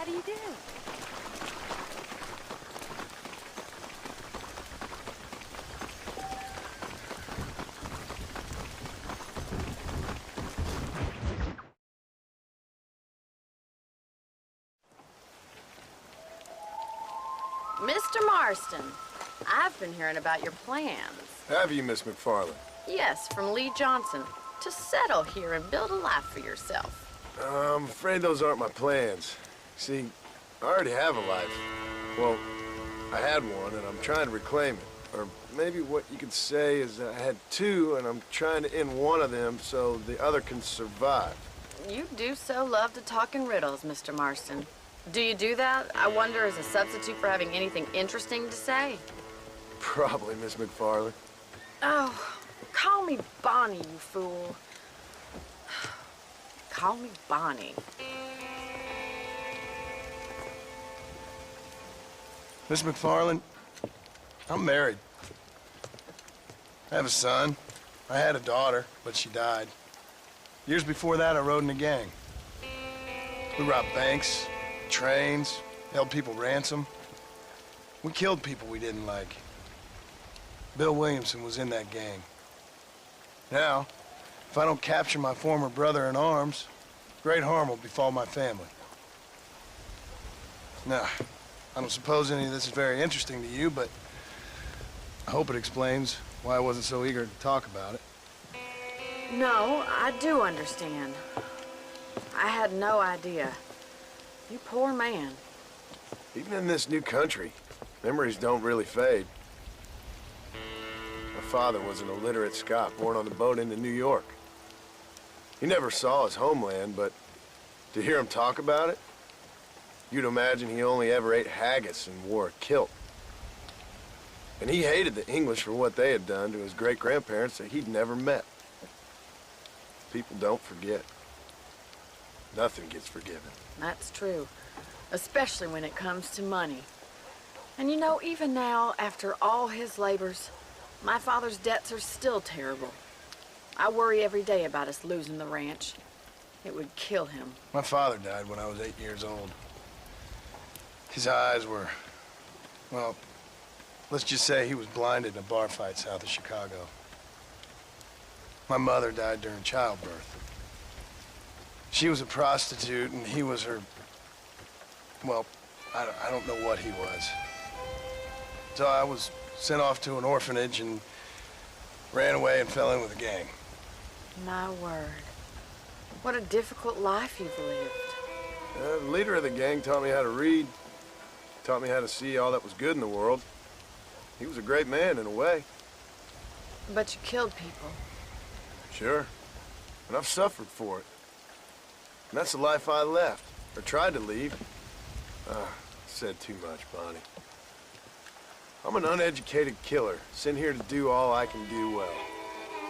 do you do? Mr. Marston, I've been hearing about your plans. Have you, Miss McFarland? Yes, from Lee Johnson, to settle here and build a life for yourself. I'm afraid those aren't my plans. See, I already have a life. Well, I had one, and I'm trying to reclaim it. Or maybe what you could say is that I had two, and I'm trying to end one of them so the other can survive. You do so love to talk in riddles, Mr. Marston. Do you do that, I wonder, as a substitute for having anything interesting to say? Probably, Miss McFarland. Oh, call me Bonnie, you fool. Call me Bonnie. Miss McFarland, I'm married. I have a son. I had a daughter, but she died. Years before that, I rode in a gang. We robbed banks, trains, held people ransom. We killed people we didn't like. Bill Williamson was in that gang. Now, if I don't capture my former brother in arms, great harm will befall my family. Now, I don't suppose any of this is very interesting to you, but I hope it explains why I wasn't so eager to talk about it. No, I do understand. I had no idea. You poor man. Even in this new country, memories don't really fade. My father was an illiterate Scot born on the boat into New York. He never saw his homeland, but to hear him talk about it, you'd imagine he only ever ate haggis and wore a kilt. And he hated the English for what they had done to his great-grandparents that he'd never met. People don't forget. Nothing gets forgiven. That's true, especially when it comes to money. And you know, even now, after all his labors, my father's debts are still terrible. I worry every day about us losing the ranch. It would kill him. My father died when I was 8 years old. His eyes were, well, let's just say he was blinded in a bar fight south of Chicago. My mother died during childbirth. She was a prostitute, and he was her, well, I don't know what he was. So I was sent off to an orphanage and ran away and fell in with a gang. My word. What a difficult life you've lived. The leader of the gang taught me how to read, taught me how to see all that was good in the world. He was a great man in a way. But you killed people. Sure. And I've suffered for it. And that's the life I left, or tried to leave. Said too much, Bonnie. I'm an uneducated killer, sent here to do all I can do well.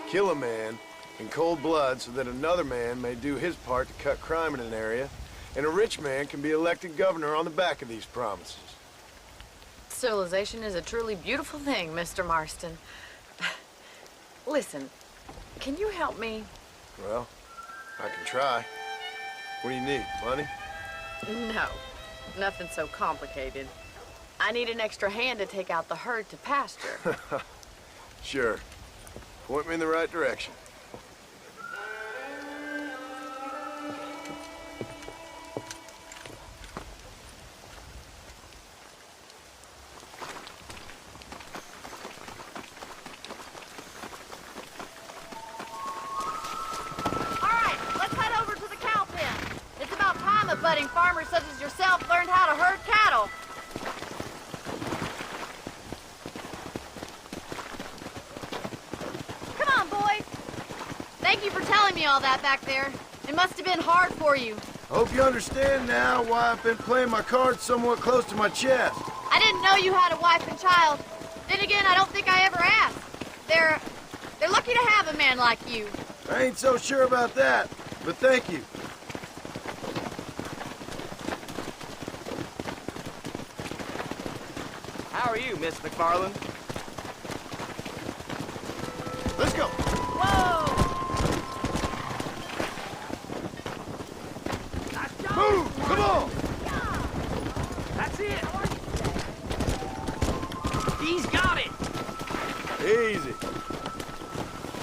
Kill a man in cold blood so that another man may do his part to cut crime in an area, and a rich man can be elected governor on the back of these promises. Civilization is a truly beautiful thing, Mr. Marston. Listen, can you help me? Well, I can try. What do you need, money? No, nothing so complicated. I need an extra hand to take out the herd to pasture. Sure. Point me in the right direction. Budding farmers such as yourself learned how to herd cattle. Come on, boys. Thank you for telling me all that back there. It must have been hard for you. Hope you understand now why I've been playing my cards somewhat close to my chest. I didn't know you had a wife and child. Then again, I don't think I ever asked. They're lucky to have a man like you. I ain't so sure about that, but thank you. How are you, Miss McFarland? Let's go. Whoa! Move! Come on! He's got it! Easy.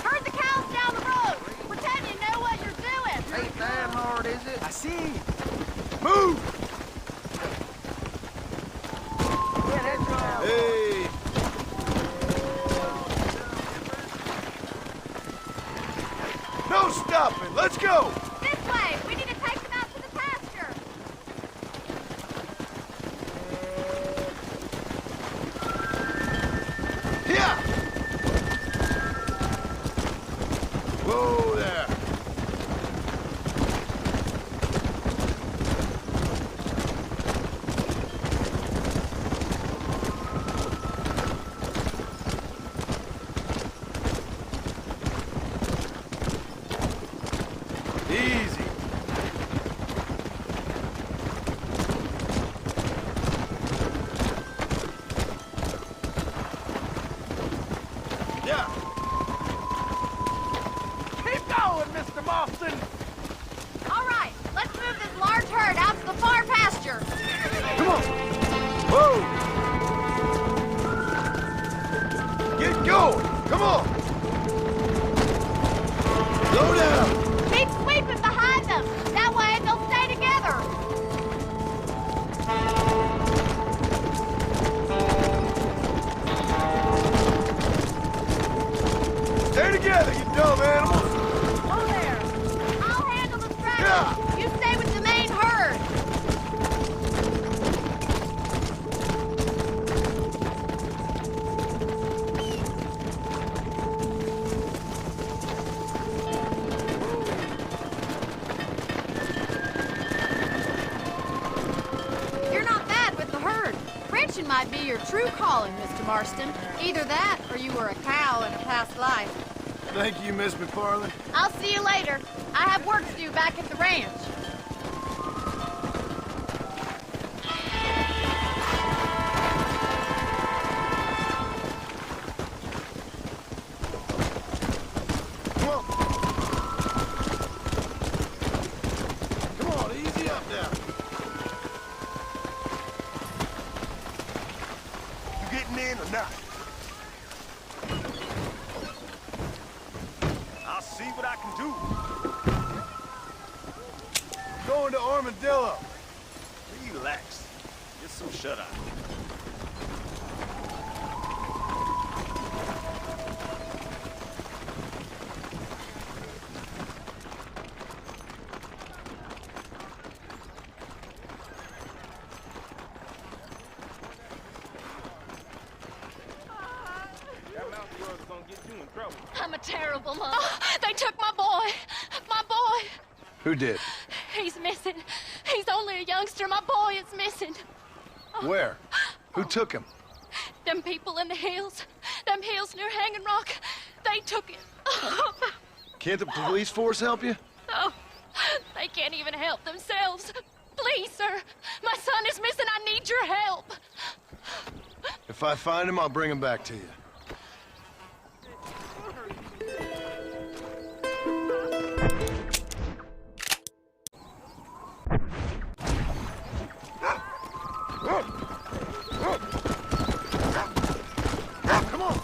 Herd the cows down the road. Pretend you know what you're doing. Ain't that hard, is it? I see. Move! Yeah, that's right. Hey! No stopping! Let's go! This way. We need to take them out to the pasture. Here! Whoa there! Easy. Yeah. Keep going, Mr. Marston! All right. Let's move this large herd out to the far pasture. Come on. Whoa. Get going. Come on. Slow down. Keep sweeping behind them. That way they'll stay together. Stay together, you dumb animals. Oh, there. I'll handle the straggler. Yeah. You stay with the main herd. You're not bad with the herd. Ranching might be your true calling, Mr. Marston. Either that, or you were a cow in a past life. Thank you, Miss McFarland. I'll see you later. I have work to do back at the ranch. Come on. Come on, easy up now. You getting in or not? I'll see what I can do. Going to Armadillo. Relax. Get some shut-eye. That mouth of yours is gonna get you in trouble. I'm a terrible mom. They took my boy. My boy. Who did? He's missing. He's only a youngster. My boy is missing. Where? Who took him? Them people in the hills. Them hills near Hanging Rock. They took it. Can't the police force help you? Oh, they can't even help themselves. Please, sir. My son is missing. I need your help. If I find him, I'll bring him back to you. Come on!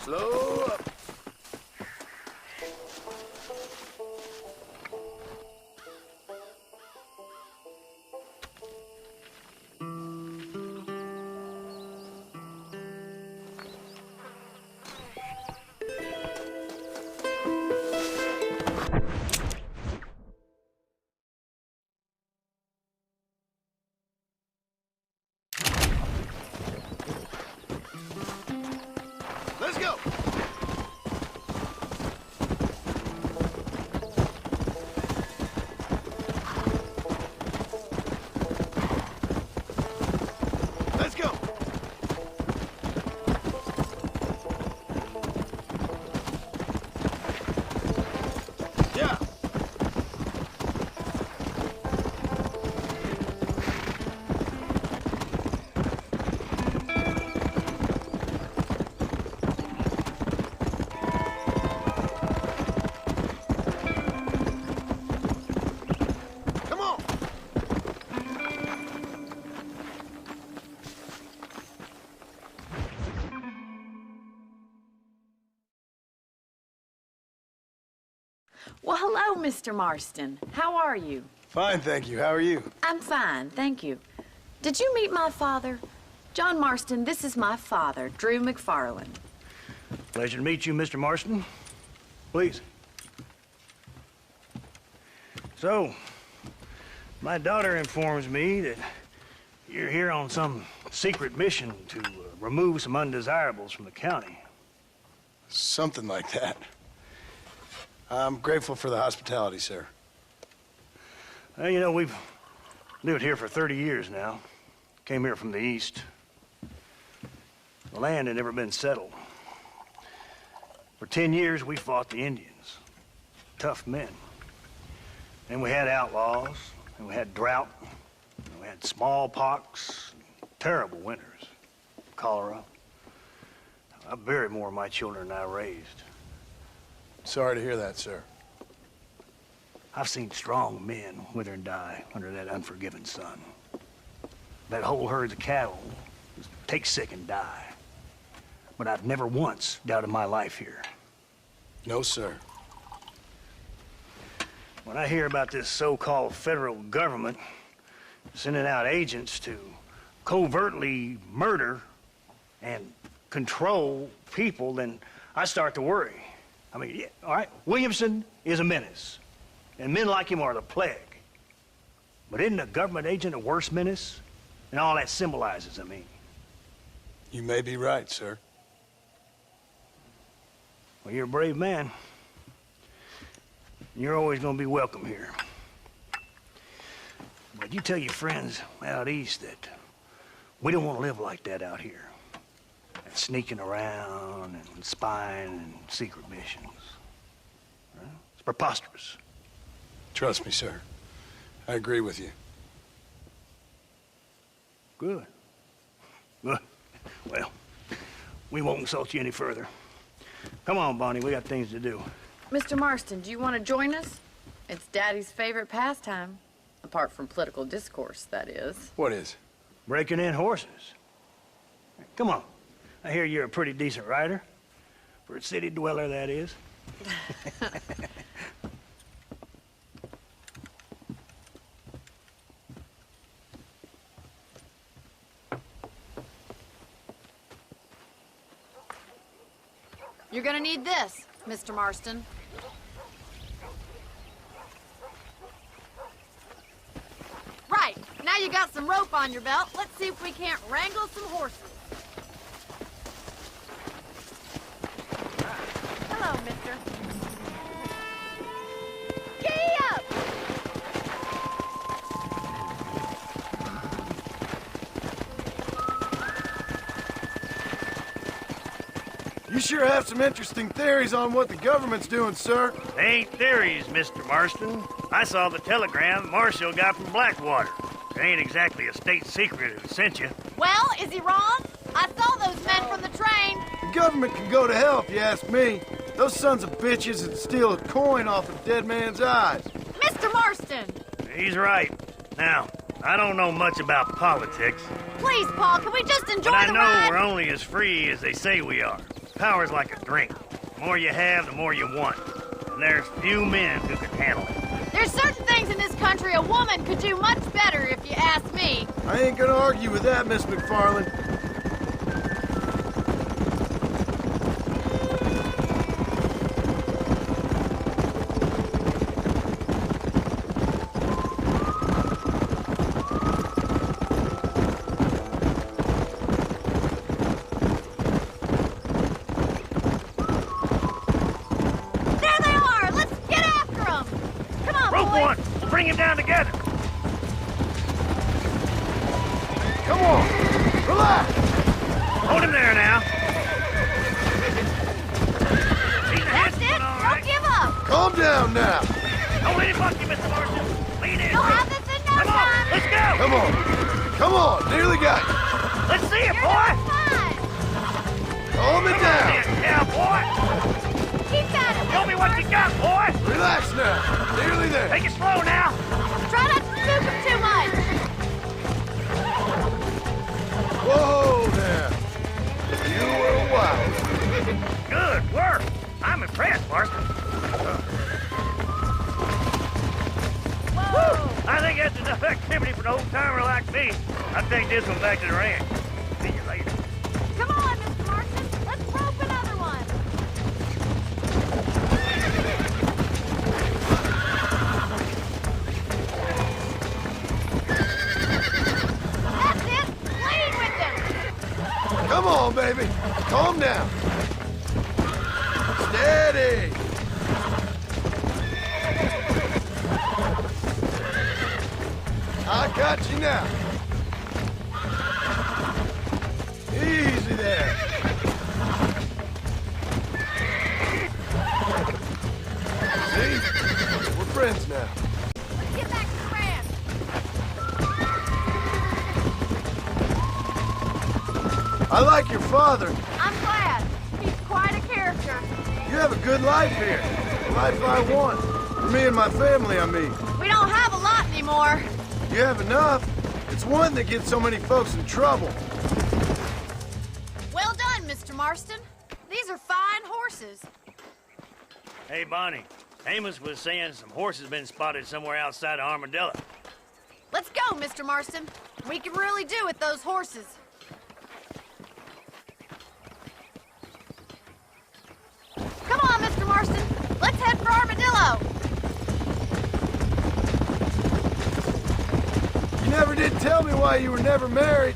Slow up. Hello, Mr. Marston. How are you? Fine, thank you. How are you? I'm fine, thank you. Did you meet my father? John Marston, this is my father, Drew McFarland. Pleasure to meet you, Mr. Marston. Please. So, my daughter informs me that you're here on some secret mission to remove some undesirables from the county. Something like that. I'm grateful for the hospitality, sir. Well, you know, we've lived here for 30 years now. Came here from the east. The land had never been settled. For 10 years, we fought the Indians. Tough men. And we had outlaws, and we had drought, and we had smallpox, terrible winters, cholera. I buried more of my children than I raised. Sorry to hear that, sir. I've seen strong men wither and die under that unforgiving sun. That whole herds of cattle just take sick and die. But I've never once doubted my life here. No, sir. When I hear about this so-called federal government sending out agents to covertly murder and control people, then I start to worry. I mean, yeah, all right, Williamson is a menace, and men like him are the plague. But isn't a government agent a worse menace? And all that symbolizes, I mean. You may be right, sir. Well, you're a brave man. You're always gonna be welcome here. But you tell your friends out east that we don't want to live like that out here. Sneaking around and spying and secret missions. Right? It's preposterous. Trust me, sir. I agree with you. Good. Good. Well, we won't insult you any further. Come on, Bonnie, we got things to do. Mr. Marston, do you want to join us? It's Daddy's favorite pastime. Apart from political discourse, that is. What is? Breaking in horses. Come on. I hear you're a pretty decent rider. For a city dweller, that is. You're gonna need this, Mr. Marston. Right, now you got some rope on your belt. Let's see if we can't wrangle some horses. Hello, mister. Giddy up! You sure have some interesting theories on what the government's doing, sir. They ain't theories, Mr. Marston. I saw the telegram Marshall got from Blackwater. It ain't exactly a state secret who sent you. Well, is he wrong? I saw those men from the train. The government can go to hell if you ask me. Those sons of bitches would steal a coin off a dead man's eyes. Mr. Marston! He's right. Now, I don't know much about politics, Please, Paul, can we just enjoy but I the know ride? we're only as free as they say we are. Power's like a drink. The more you have, the more you want. And there's few men who can handle it. There's certain things in this country a woman could do much better, if you ask me. I ain't gonna argue with that, Miss McFarland. There they are! Let's get after them! Come on, Rope boys! one! We'll bring him down together! Come on! Relax! Hold him there now. Keep the That's hands it! going, all Don't right? give up! Calm down now! Don't let him buck you, Mr. Marston. Lean in. You'll have this in no Come on, time! let's go! Come on! Come on! Nearly got you! Let's see it, You're boy! doing fine! Calm it Come on, down! there, cowboy! Keep at it! Show me what you got, boy! Relax now! Nearly there! Take it slow now. Try not to spook them too much! Whoa there! You were wild. Good work. I'm impressed, Marston. an old-timer like me, I'll take this one back to the ranch. See you later. Come on, Mr. Marston. Let's rope another one. That's it. Lead with them. Come on, baby. Calm down. Steady. I got you now. Easy there. See? We're friends now. Let's get back to the ranch. I like your father. I'm glad. He's quite a character. You have a good life here. The life I want. For me and my family, I mean. We don't have a lot anymore. You have enough. It's one that gets so many folks in trouble. Well done, Mr. Marston. These are fine horses. Hey, Bonnie. Amos was saying some horses been spotted somewhere outside of Armadillo. Let's go, Mr. Marston. We can really do with those horses. Come on, Mr. Marston. Let's head for Armadillo. You never did tell me why you were never married.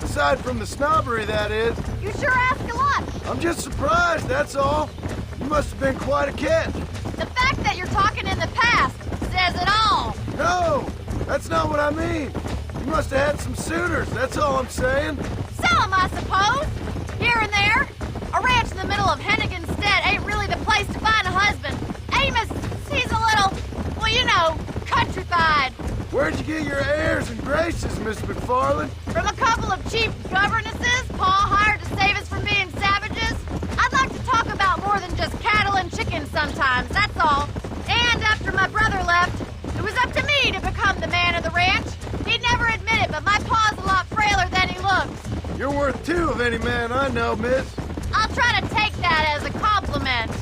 Aside from the snobbery, that is. You sure ask a lot. I'm just surprised, that's all. You must have been quite a catch. The fact that you're talking in the past says it all. No, that's not what I mean. You must have had some suitors, that's all I'm saying. Some, I suppose. Here and there. A ranch in the middle of Hennigan's Stead ain't really the place to find a husband. Amos, he's a little, well, you know, countrified. Where'd you get your airs and graces, Miss McFarland? From a couple of cheap governesses Pa hired to save us from being savages. I'd like to talk about more than just cattle and chickens sometimes, that's all. And after my brother left, it was up to me to become the man of the ranch. He'd never admit it, but my pa's a lot frailer than he looks. You're worth two of any man I know, miss. I'll try to take that as a compliment.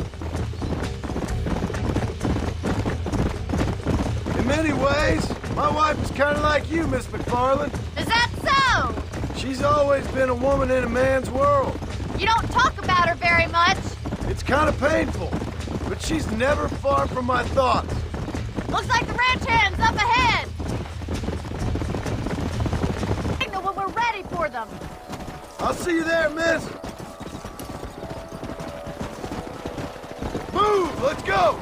In many ways, my wife is kind of like you, Miss McFarland. Is that so? She's always been a woman in a man's world. You don't talk about her very much. It's kind of painful, but she's never far from my thoughts. Looks like the ranch hand's up ahead. Signal when we're ready for them. I'll see you there, miss. Move, let's go.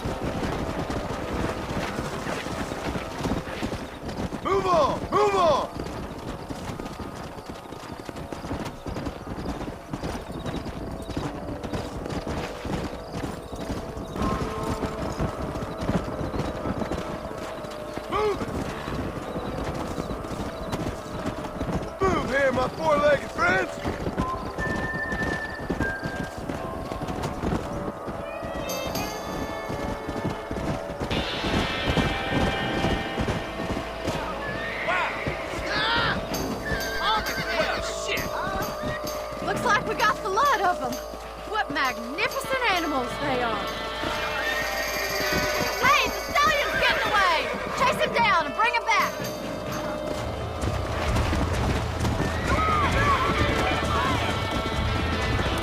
Move on, move on. Move it. Move here, my four-legged friends. Looks like we got the lot of them. What magnificent animals they are. Hey, the stallion's getting away. Chase him down and bring him back.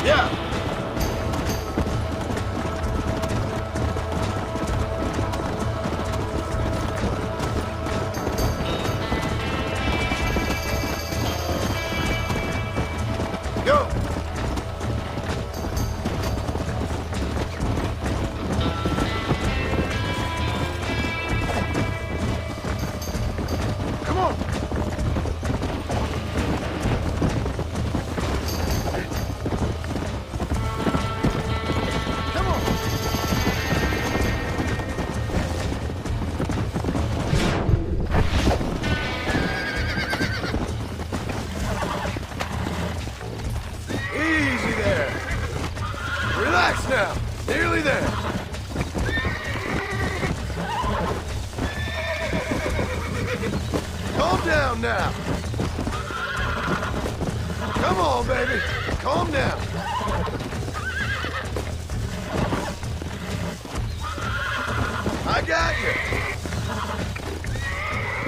Yeah. Go. Come on. Come on. Easy there. Relax now. Nearly there. Calm down now. Come on, baby. Calm down. I got you.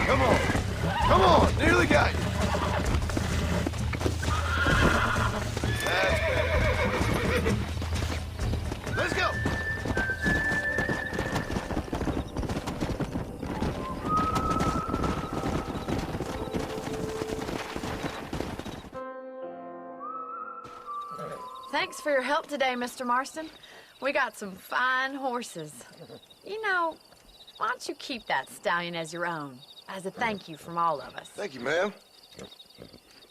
Come on. Come on, nearly got you. That's better. Let's go. Thanks for your help today, Mr. Marston. We got some fine horses. You know, why don't you keep that stallion as your own, as a thank you from all of us? Thank you, ma'am.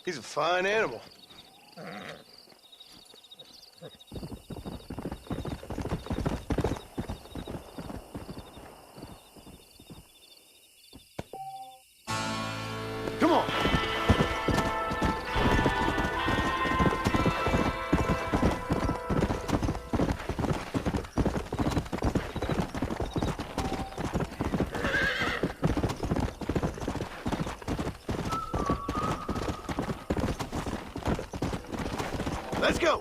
He's a fine animal. Come on. Let's go.